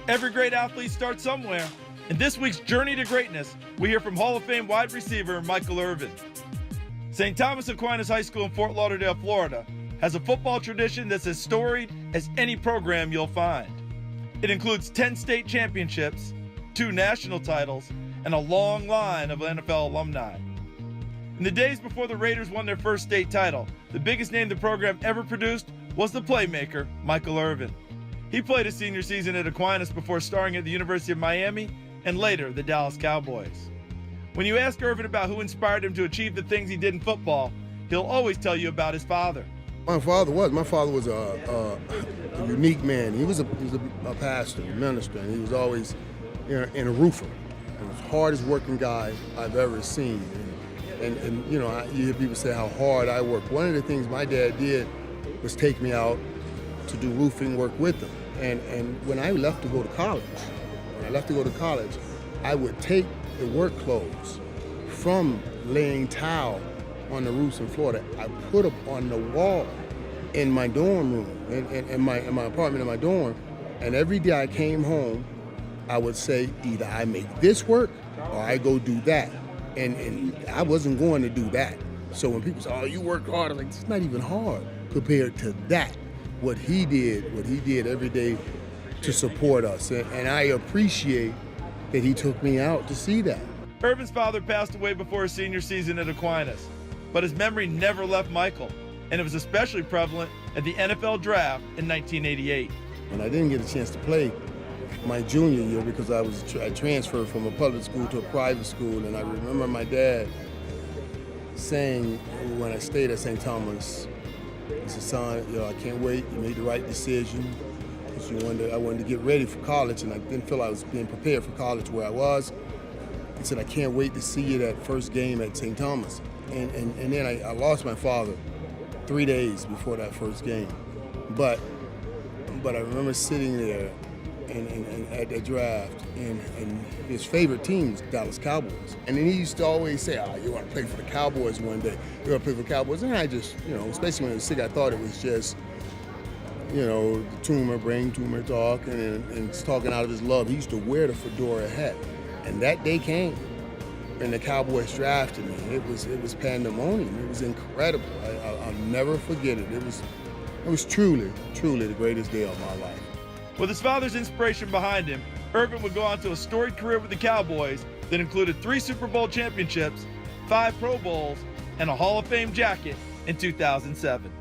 Every great athlete starts somewhere. In this week's Journey to Greatness, we hear from Hall of Fame wide receiver Michael Irvin. St. Thomas Aquinas High School in Fort Lauderdale, Florida, has a football tradition that's as storied as any program you'll find. It includes 10 state championships, 2 national titles, and a long line of NFL alumni. In the days before the Raiders won their first state title, the biggest name the program ever produced was the playmaker, Michael Irvin. He played his senior season at Aquinas before starring at the University of Miami and later the Dallas Cowboys. When you ask Irvin about who inspired him to achieve the things he did in football, he'll always tell you about his father. My father was a unique man. He was a pastor, a minister, and he was always in a roofer. He was the hardest working guy I've ever seen. And you know, you hear people say how hard I work. One of the things my dad did was take me out to do roofing work with him. And when I left to go to college, I would take the work clothes from laying tile on the roofs in Florida. I put them on the wall in my dorm room, in my apartment in my dorm. And every day I came home, I would say either I make this work or I go do that. And I wasn't going to do that. So when people say, "Oh, you work hard," I'm like, it's not even hard compared to that. What he did every day to support us. And I appreciate that he took me out to see that. Irvin's father passed away before his senior season at Aquinas, but his memory never left Michael, and it was especially prevalent at the NFL draft in 1988. And I didn't get a chance to play my junior year because I transferred from a public school to a private school, and I remember my dad saying when I stayed at St. Thomas, he said, "Son, I can't wait. You made the right decision." I wanted to get ready for college, and I didn't feel I was being prepared for college where I was. He said, "I can't wait to see you that first game at St. Thomas." And then I lost my father 3 days before that first game. But I remember sitting there and at the draft, and his favorite team was Dallas Cowboys. And then he used to always say, "Oh, you want to play for the Cowboys one day. You want to play for the Cowboys." And I just, especially when I was sick, I thought it was just, the brain tumor talk, and it's talking out of his love. He used to wear the fedora hat. And that day came, and the Cowboys drafted me. It was pandemonium. It was incredible. I'll never forget it. It was truly, truly the greatest day of my life. With his father's inspiration behind him, Irvin would go on to a storied career with the Cowboys that included 3 Super Bowl championships, 5 Pro Bowls, and a Hall of Fame jacket in 2007.